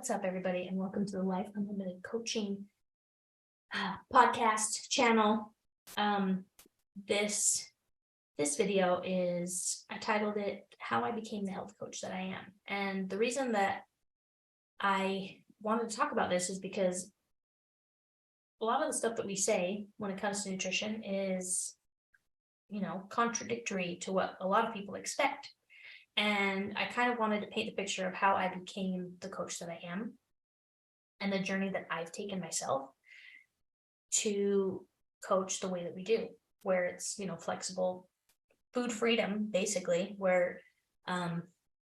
What's up, everybody, and welcome to the Life Unlimited Coaching podcast channel. This video is, I titled it "How I Became the Health Coach That I Am," and the reason that I wanted to talk about this is because a lot of the stuff that we say when it comes to nutrition is, contradictory to what a lot of people expect. And I kind of wanted to paint the picture of how I became the coach that I am and the journey that I've taken myself to coach the way that we do, where it's, flexible food freedom, basically, where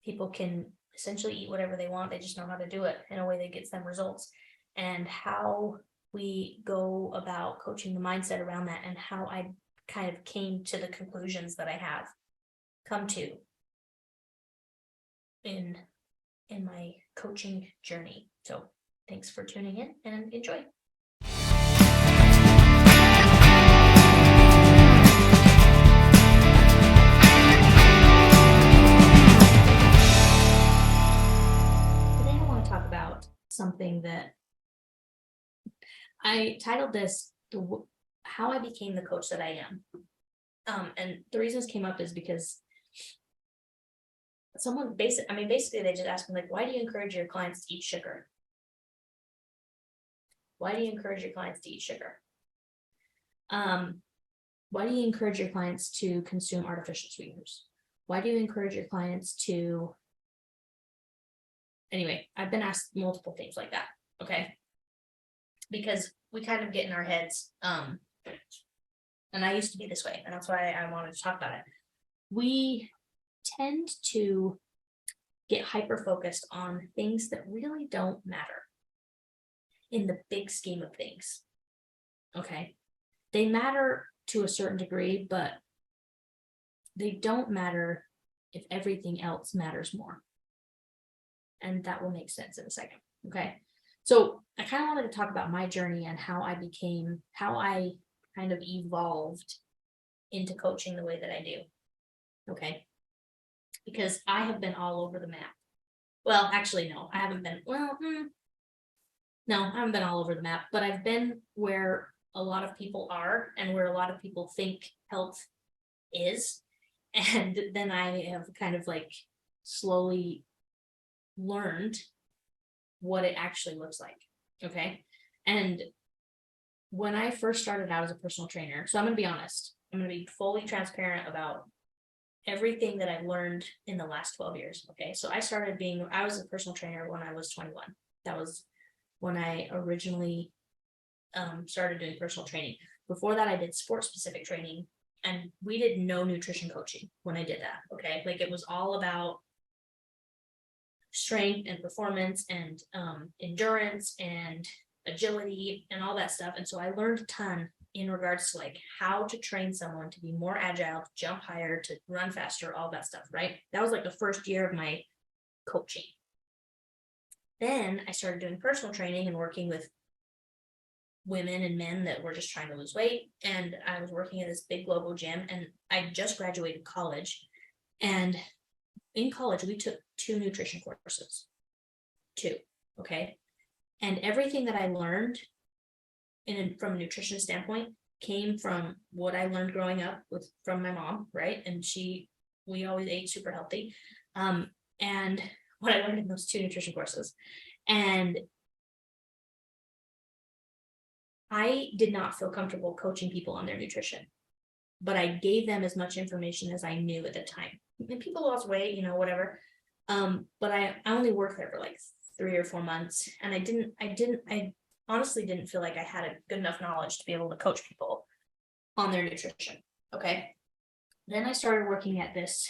people can essentially eat whatever they want. They just know how to do it in a way that gets them results, and how we go about coaching the mindset around that, and how I kind of came to the conclusions that I have come to in my coaching journey. So thanks for tuning in and enjoy. Today I want to talk about something that I titled this "How I Became the Coach That I Am." And the reason this came up is because basically they just asked me, like, why do you encourage your clients to eat sugar? Why do you encourage your clients to eat sugar? Why do you encourage your clients to consume artificial sweeteners? Why do you encourage your clients to... Anyway, I've been asked multiple things like that, okay? Because we kind of get in our heads, and I used to be this way, and that's why I wanted to talk about it. We tend to get hyper-focused on things that really don't matter in the big scheme of things, okay? They matter to a certain degree, but they don't matter if everything else matters more. And that will make sense in a second, okay? So I kind of wanted to talk about my journey and how I kind of evolved into coaching the way that I do, okay? Because I have been all over the map. Well, actually, no, I haven't been. No, I haven't been all over the map, but I've been where a lot of people are and where a lot of people think health is. And then I have kind of like slowly learned what it actually looks like, okay? And when I first started out as a personal trainer, so I'm going to be honest, I'm going to be fully transparent about everything that I've learned in the last 12 years, okay? So I was a personal trainer when I was 21. That was when I originally started doing personal training. Before that, I did sport-specific training, and we did no nutrition coaching when I did that, okay? Like, it was all about strength and performance and endurance and agility and all that stuff. And so I learned a ton in regards to like how to train someone to be more agile, to jump higher, to run faster, all that stuff, right? That was like the first year of my coaching. Then I started doing personal training and working with women and men that were just trying to lose weight. And I was working at this big global gym, and I just graduated college. And in college, we took 2 nutrition courses, 2, okay? And everything that I learned from a nutrition standpoint came from what I learned growing up from my mom, right? And we always ate super healthy. And what I learned in those 2 nutrition courses. And I did not feel comfortable coaching people on their nutrition, but I gave them as much information as I knew at the time. And people lost weight, whatever. But I only worked there for like 3 or 4 months, and I honestly didn't feel like I had a good enough knowledge to be able to coach people on their nutrition. Okay. Then I started working at this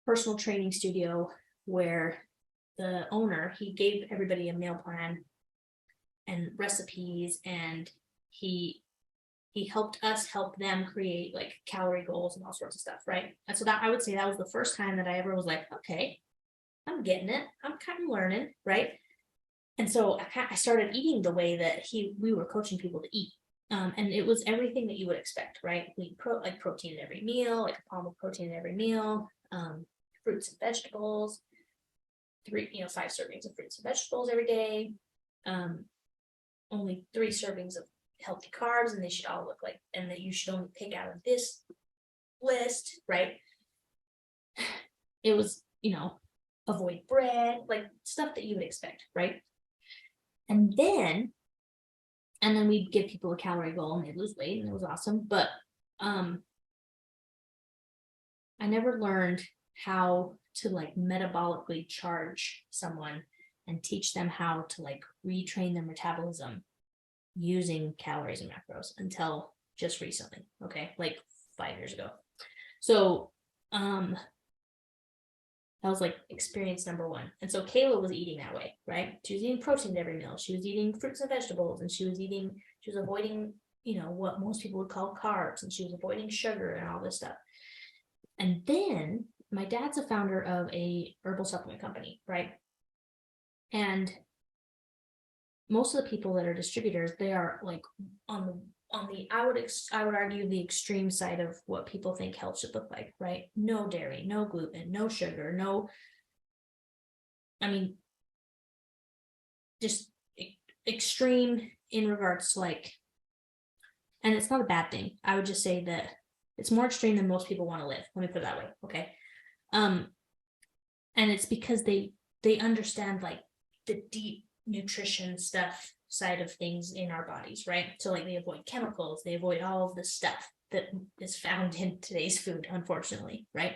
personal training studio where the owner, he gave everybody a meal plan and recipes, and he helped us help them create like calorie goals and all sorts of stuff, right? And so that, I would say, that was the first time that I ever was like, okay, I'm getting it. I'm kind of learning, right? And so I started eating the way that we were coaching people to eat. And it was everything that you would expect, right? We like protein in every meal, like a palm of protein in every meal, fruits and vegetables, 5 servings of fruits and vegetables every day. Only 3 servings of healthy carbs, and they should all look like, and that you should only pick out of this list, right? It was, avoid bread, like stuff that you would expect, right? And then we'd give people a calorie goal and they'd lose weight, and it was awesome. But I never learned how to like metabolically charge someone and teach them how to like retrain their metabolism using calories and macros until just recently. Okay, like 5 years ago. So that was like experience number 1. And so Kayla was eating that way, right? She was eating protein at every meal. She was eating fruits and vegetables, and she was avoiding, what most people would call carbs, and she was avoiding sugar and all this stuff. And then my dad's a founder of a herbal supplement company, right? And most of the people that are distributors, they are like on the I would argue the extreme side of what people think health should look like, right? No dairy, no gluten, no sugar, just extreme in regards to like, and it's not a bad thing. I would just say that it's more extreme than most people want to live. Let me put it that way. Okay. And it's because they understand like the deep nutrition stuff side of things in our bodies, right? So like they avoid chemicals, they avoid all of the stuff that is found in today's food, unfortunately, right?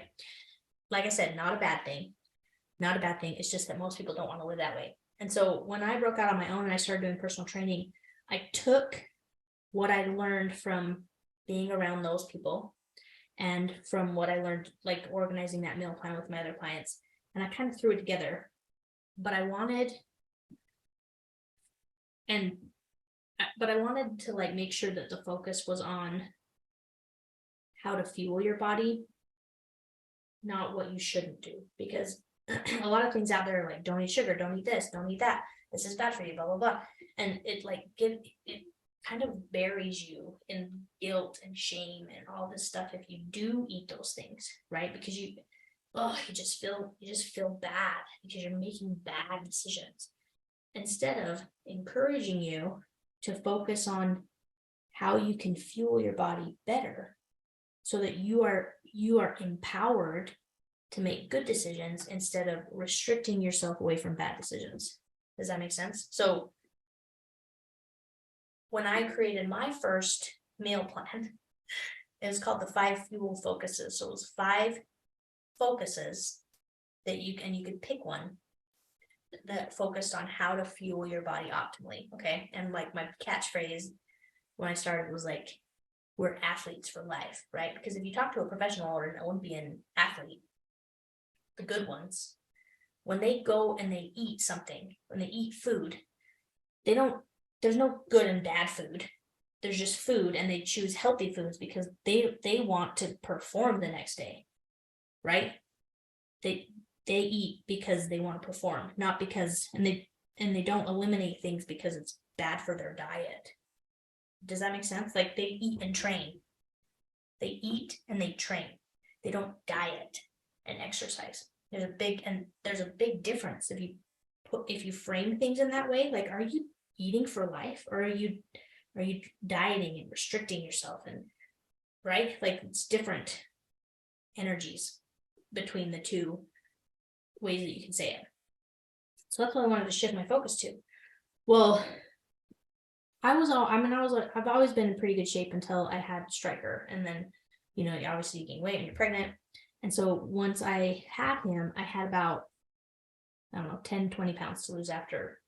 Like I said, not a bad thing. It's just that most people don't want to live that way. And so when I broke out on my own and I started doing personal training, I took what I learned from being around those people and from what I learned, like organizing that meal plan with my other clients, and I kind of threw it together. But I wanted to like make sure that the focus was on how to fuel your body, not what you shouldn't do, because a lot of things out there are like, don't eat sugar, don't eat this, don't eat that, this is bad for you, blah blah blah, and it kind of buries you in guilt and shame and all this stuff if you do eat those things, right? Because you just feel bad because you're making bad decisions, instead of encouraging you to focus on how you can fuel your body better so that you are empowered to make good decisions instead of restricting yourself away from bad decisions. Does that make sense? So when I created my first meal plan, it was called the 5 fuel focuses. So it was 5 focuses that you could pick one that focused on how to fuel your body optimally. Okay. And like my catchphrase when I started was like, we're athletes for life, right? Because if you talk to a professional or an Olympian athlete, the good ones, when they go and they eat something, when they eat food, there's no good and bad food. There's just food, and they choose healthy foods because they want to perform the next day, right? They eat because they want to perform, not because, and they don't eliminate things because it's bad for their diet. Does that make sense? Like they eat and train. They eat and they train. They don't diet and exercise. There's a big difference if you frame things in that way. Like, are you eating for life, or are you dieting and restricting yourself? And right, like it's different energies between the two ways that you can say it. So that's what I wanted to shift my focus to. Well, I've always been in pretty good shape until I had Stryker, and then obviously you gain weight when you're pregnant. And so once I had him, I had about, I don't know, 10-20 pounds to lose after,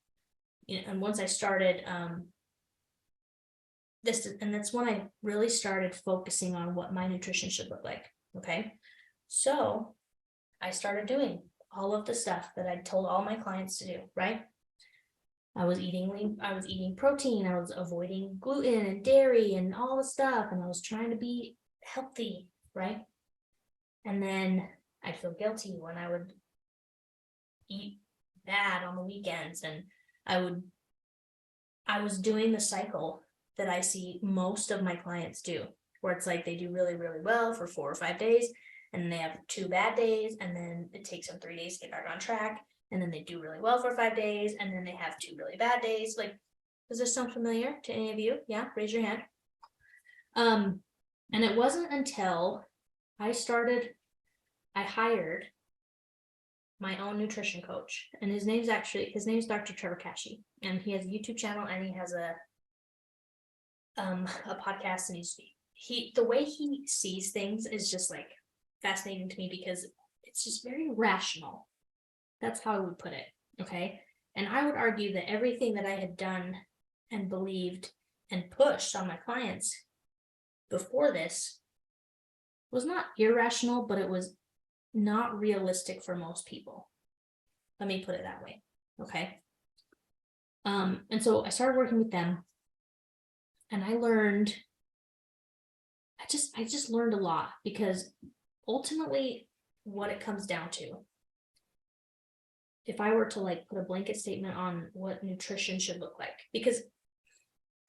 and once I started that's when I really started focusing on what my nutrition should look like. Okay, so I started doing all of the stuff that I told all my clients to do, right? I was eating protein, I was avoiding gluten and dairy and all the stuff, and I was trying to be healthy, right? And then I'd feel guilty when I would eat bad on the weekends, and I was doing the cycle that I see most of my clients do, where it's like they do really, really well for 4 or 5 days, and they have 2 bad days, and then it takes them 3 days to get back on track. and then they do really well for 5 days, and then they have 2 really bad days. Like, does this sound familiar to any of you? Yeah, raise your hand. And it wasn't until I hired my own nutrition coach, and his name's Dr. Trevor Kashey, and he has a YouTube channel, and he has a podcast, and the way he sees things is just like fascinating to me, because it's just very rational. That's how I would put it. Okay. And I would argue that everything that I had done and believed and pushed on my clients before this was not irrational, but it was not realistic for most people. Let me put it that way. Okay. And so I started working with them, and I learned, I just learned a lot, because ultimately what it comes down to, if I were to like put a blanket statement on what nutrition should look like, because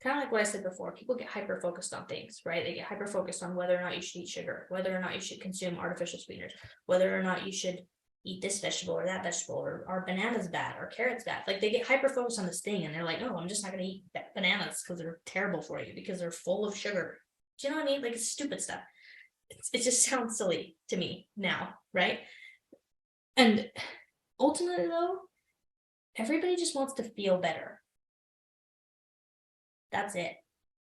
kind of like what I said before, people get hyper focused on things, right? They get hyper focused on whether or not you should eat sugar, whether or not you should consume artificial sweeteners, whether or not you should eat this vegetable or that vegetable, or are bananas bad or carrots bad. Like, they get hyper focused on this thing, and they're like, no, I'm just not going to eat bananas because they're terrible for you, because they're full of sugar. Do you know what I mean? Like, it's stupid stuff. It just sounds silly to me now, right? And ultimately, though, everybody just wants to feel better. That's it,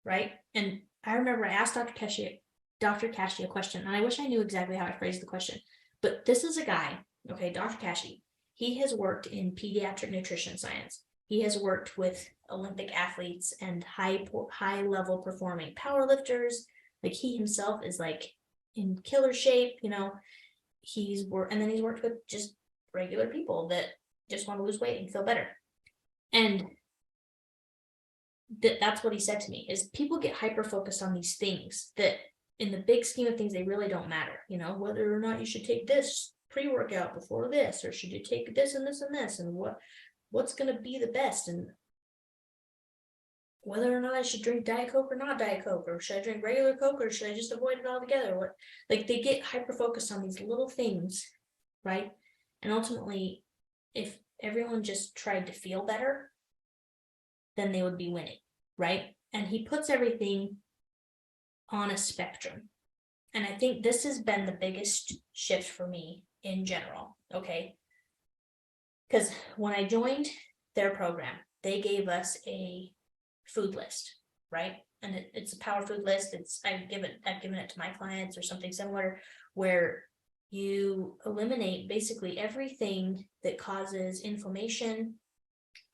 right? And I remember I asked Dr. Kashey a question, and I wish I knew exactly how I phrased the question. But this is a guy, okay, Dr. Kashey. He has worked in pediatric nutrition science. He has worked with Olympic athletes and high level performing powerlifters. Like, he himself is like in killer shape, you know. And then he's worked with just regular people that just want to lose weight and feel better. And that's what he said to me, is people get hyper focused on these things that in the big scheme of things, they really don't matter. You know, whether or not you should take this pre-workout before this, or should you take this and this and this, and what's going to be the best, and whether or not I should drink Diet Coke or not Diet Coke, or should I drink regular Coke, or should I just avoid it altogether? Like, they get hyper focused on these little things, right? And ultimately, if everyone just tried to feel better, then they would be winning, right? And he puts everything on a spectrum. And I think this has been the biggest shift for me in general, okay? Because when I joined their program, they gave us a food list, right? And it's a power food list. I've given it to my clients, or something similar, where you eliminate basically everything that causes inflammation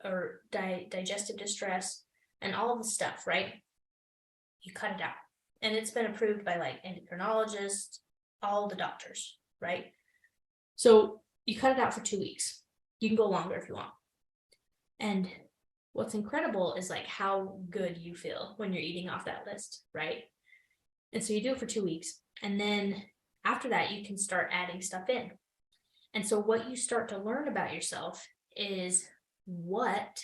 or digestive distress and all the stuff, right? You cut it out. And it's been approved by like endocrinologists, all the doctors, right? So you cut it out for 2 weeks. You can go longer if you want. And what's incredible is like how good you feel when you're eating off that list, right? And so you do it for 2 weeks. And then after that, you can start adding stuff in. And so what you start to learn about yourself is what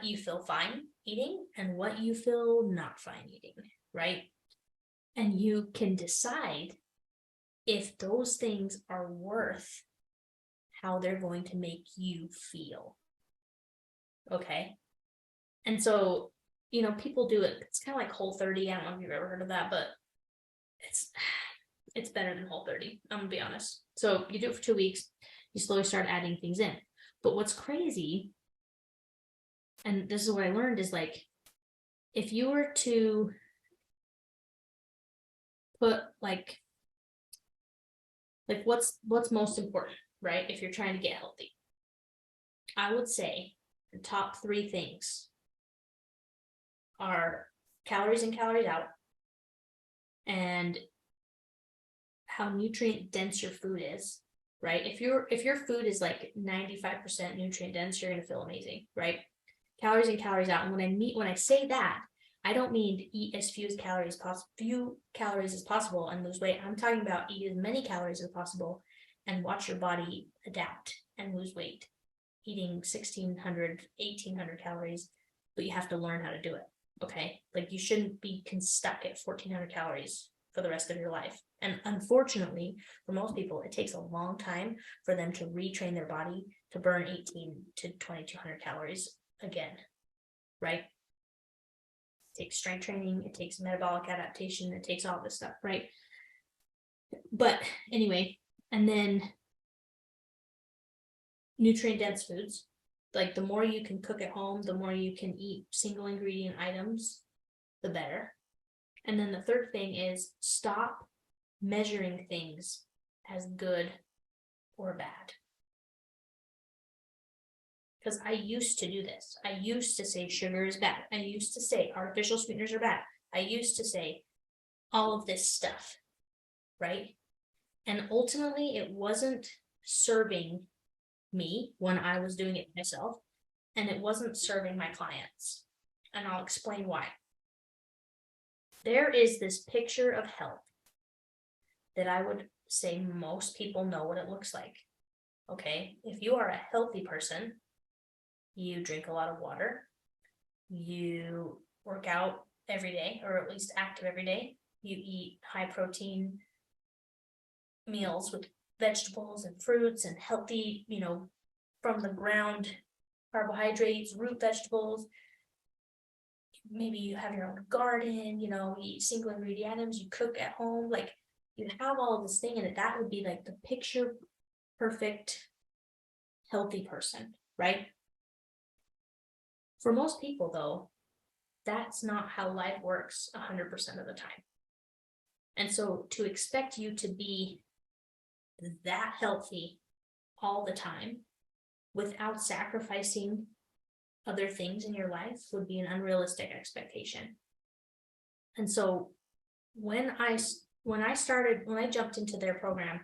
you feel fine eating and what you feel not fine eating, right? And you can decide if those things are worth how they're going to make you feel. Okay. And so, you know, people do it. It's kind of like Whole30. I don't know if you've ever heard of that, but it's better than Whole30. I'm gonna be honest. So you do it for 2 weeks, you slowly start adding things in. But what's crazy, and this is what I learned, is like, if you were to put like what's most important, right? If you're trying to get healthy, I would say the top 3 things are calories in, calories out, and how nutrient dense your food is, right? If your food is like 95% nutrient dense, you're gonna feel amazing, right? Calories in, calories out. And when I say that, I don't mean to eat as few calories as possible and lose weight. I'm talking about eat as many calories as possible and watch your body adapt and lose weight, eating 1,600, 1,800 calories, but you have to learn how to do it. Okay. Like, you shouldn't be stuck at 1,400 calories for the rest of your life. And unfortunately, for most people, it takes a long time for them to retrain their body to burn 18 to 2200 calories again, right? It takes strength training, it takes metabolic adaptation, it takes all this stuff, right? But anyway, and then nutrient dense foods, like the more you can cook at home, the more you can eat single ingredient items, the better. And then the third thing is stop measuring things as good or bad. Because I used to do this. I used to say sugar is bad. I used to say artificial sweeteners are bad. I used to say all of this stuff, right? And ultimately, it wasn't serving me when I was doing it myself, and it wasn't serving my clients. And I'll explain why. There is this picture of health that I would say most people know what it looks like. Okay, if you are a healthy person, you drink a lot of water, you work out every day, or at least active every day, you eat high protein meals with vegetables and fruits and healthy, from the ground carbohydrates, root vegetables. Maybe you have your own garden, you eat single ingredient items, you cook at home, like you have all of this thing in it. That would be like the picture perfect healthy person, right? For most people though, that's not how life works 100% of the time. And so to expect you to be that healthy all the time without sacrificing other things in your life would be an unrealistic expectation. And so when I jumped into their program,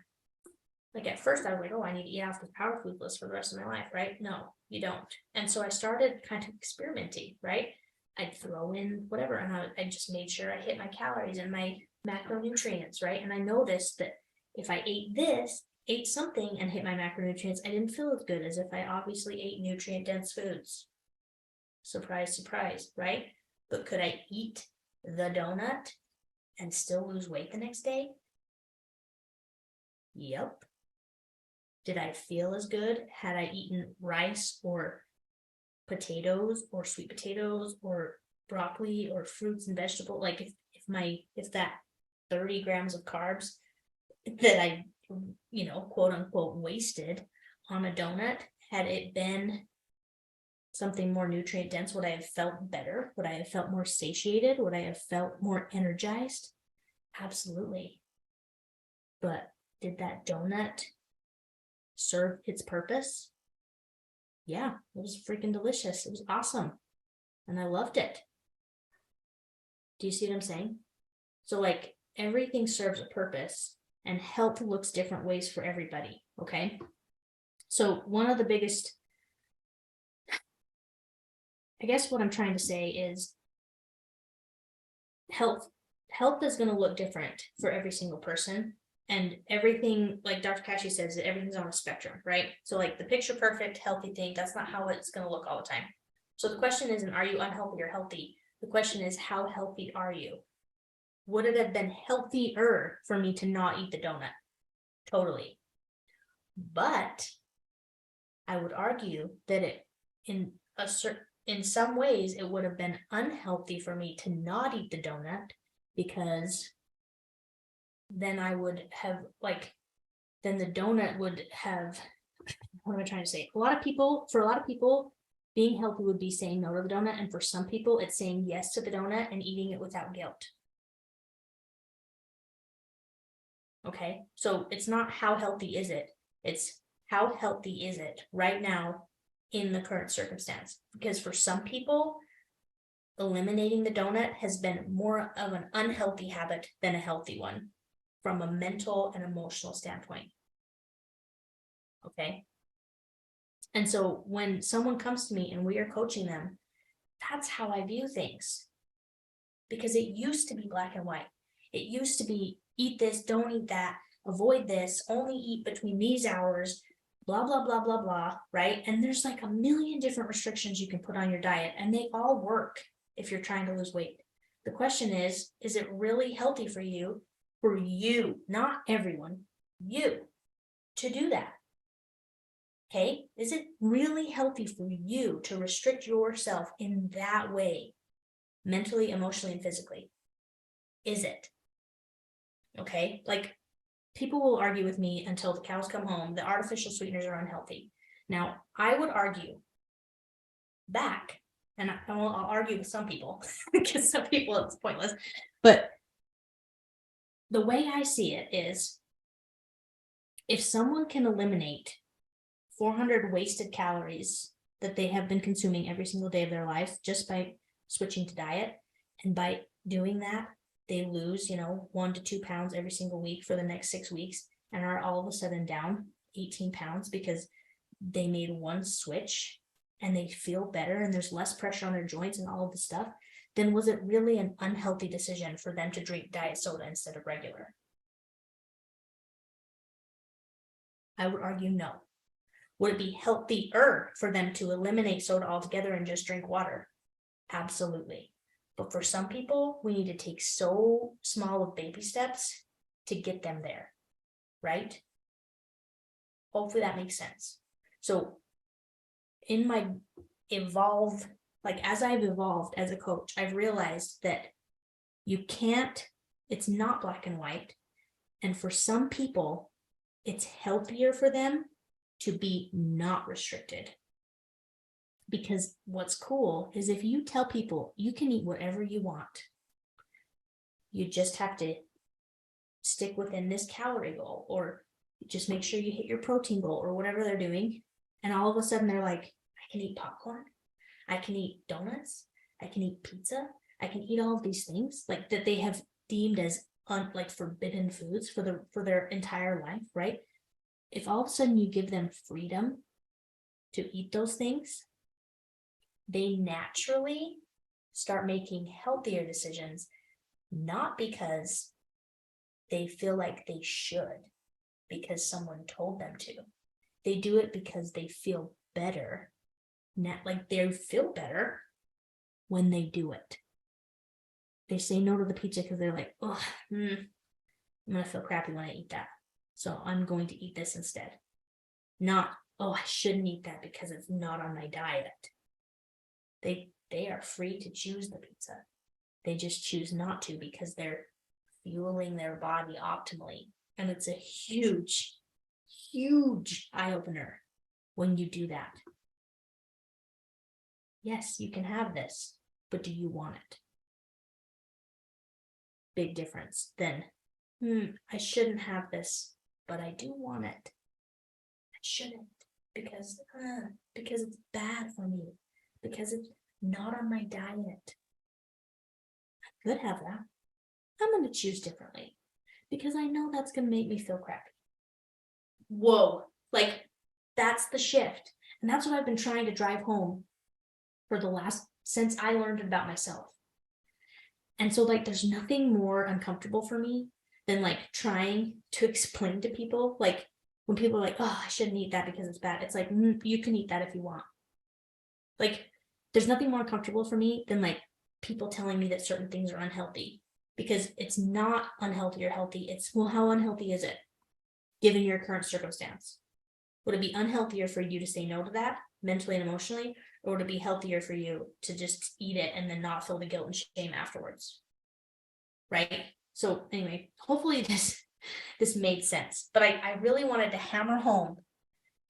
like at first I was like, oh, I need to eat off the power food list for the rest of my life, right? No, you don't. And so I started kind of experimenting, right? I'd throw in whatever, and I just made sure I hit my calories and my macronutrients, right? And I noticed that if I ate something and hit my macronutrients, I didn't feel as good as if I obviously ate nutrient dense foods. Surprise, surprise, right? But could I eat the donut and still lose weight the next day? Yep. Did I feel as good had I eaten rice or potatoes or sweet potatoes or broccoli or fruits and vegetables? Like if that 30 grams of carbs that I, quote unquote wasted on a donut, had it been something more nutrient dense, would I have felt better? Would I have felt more satiated? Would I have felt more energized? Absolutely. But did that donut serve its purpose? Yeah, it was freaking delicious. It was awesome. And I loved it. Do you see what I'm saying? So like everything serves a purpose, and health looks different ways for everybody. Okay. So one of the biggest, I guess what I'm trying to say is health is going to look different for every single person, and everything, like Dr. Kashi says, that everything's on a spectrum, right? So like the picture perfect healthy thing, that's not how it's going to look all the time. So the question isn't, are you unhealthy or healthy? The question is, how healthy are you? Would it have been healthier for me to not eat the donut? Totally. But I would argue that in some ways it would have been unhealthy for me to not eat the donut, because then I would have then the donut would have, what am I trying to say? For a lot of people, being healthy would be saying no to the donut. And for some people, it's saying yes to the donut and eating it without guilt. Okay, so it's not how healthy is it, it's how healthy is it right now in the current circumstance. Because for some people, eliminating the donut has been more of an unhealthy habit than a healthy one from a mental and emotional standpoint. Okay. And so when someone comes to me and we are coaching them, that's how I view things. Because it used to be black and white. It used to be eat this, don't eat that, avoid this, only eat between these hours, blah, blah, blah, blah, blah, right? And there's like a million different restrictions you can put on your diet, and they all work if you're trying to lose weight. The question is it really healthy for you for you, not everyone, you, to do that? Okay, is it really healthy for you to restrict yourself in that way, mentally, emotionally, and physically? Is it? Okay, like people will argue with me until the cows come home that artificial sweeteners are unhealthy. Now, I would argue back, and I'll argue with some people because some people it's pointless, but the way I see it is, if someone can eliminate 400 wasted calories that they have been consuming every single day of their life just by switching to diet, and by doing that, they lose, 1 to 2 pounds every single week for the next 6 weeks and are all of a sudden down 18 pounds because they made one switch and they feel better and there's less pressure on their joints and all of the stuff, then was it really an unhealthy decision for them to drink diet soda instead of regular? I would argue no. Would it be healthier for them to eliminate soda altogether and just drink water? Absolutely. But for some people, we need to take so small of baby steps to get them there, right? Hopefully that makes sense. So in my as I've evolved as a coach, I've realized that it's not black and white. And for some people, it's healthier for them to be not restricted. Because what's cool is if you tell people you can eat whatever you want, you just have to stick within this calorie goal, or just make sure you hit your protein goal, or whatever they're doing. And all of a sudden they're like, I can eat popcorn, I can eat donuts, I can eat pizza, I can eat all of these things like that they have deemed as forbidden foods for their entire life, right? If all of a sudden you give them freedom to eat those things, they naturally start making healthier decisions, not because they feel like they should, because someone told them to. They do it because they feel better. They feel better when they do it. They say no to the pizza because they're like, oh, I'm going to feel crappy when I eat that, so I'm going to eat this instead. Not, oh, I shouldn't eat that because it's not on my diet. They are free to choose the pizza. They just choose not to because they're fueling their body optimally. And it's a huge, huge eye-opener when you do that. Yes, you can have this, but do you want it? Big difference. Then, I shouldn't have this, but I do want it. I shouldn't because it's bad for me, because it's not on my diet. I could have that. I'm going to choose differently because I know that's going to make me feel crappy. Whoa, that's the shift. And that's what I've been trying to drive home since I learned about myself. And so there's nothing more uncomfortable for me than trying to explain to people, when people are like, oh, I shouldn't eat that because it's bad. It's like, you can eat that if you want. There's nothing more uncomfortable for me than people telling me that certain things are unhealthy, because it's not unhealthy or healthy. It's, well, how unhealthy is it given your current circumstance? Would it be unhealthier for you to say no to that mentally and emotionally, or would it be healthier for you to just eat it and then not feel the guilt and shame afterwards? Right? So anyway, hopefully this made sense, but I really wanted to hammer home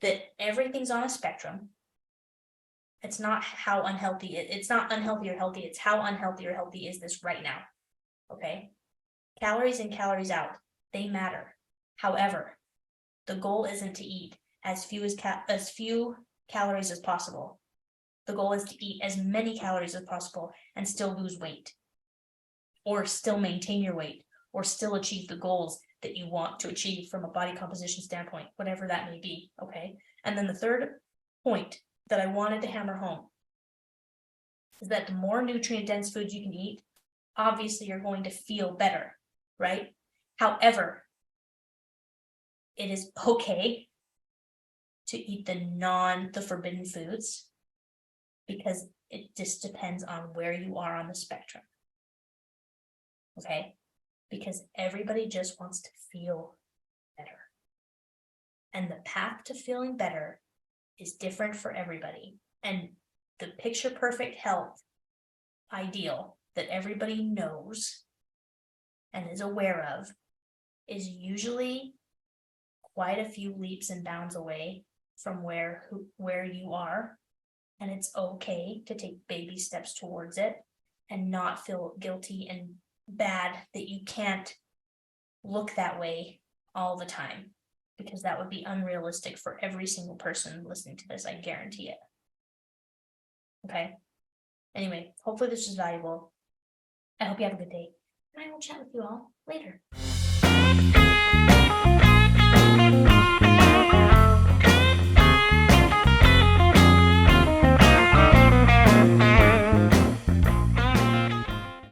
that everything's on a spectrum. It's not how unhealthy it's not unhealthy or healthy. It's how unhealthy or healthy is this right now. Okay. Calories in, calories out, they matter. However, the goal isn't to eat as few calories as possible. The goal is to eat as many calories as possible and still lose weight, or still maintain your weight, or still achieve the goals that you want to achieve from a body composition standpoint, whatever that may be. Okay. And then the third point that I wanted to hammer home is that the more nutrient dense foods you can eat, obviously you're going to feel better, right? However, it is okay to eat the forbidden foods, because it just depends on where you are on the spectrum. Okay. because everybody just wants to feel better. And the path to feeling better is different for everybody. And the picture perfect health ideal that everybody knows and is aware of is usually quite a few leaps and bounds away from where you are. And it's okay to take baby steps towards it and not feel guilty and bad that you can't look that way all the time, because that would be unrealistic for every single person listening to this. I guarantee it. Okay. Anyway, hopefully this is valuable. I hope you have a good day, and I will chat with you all later.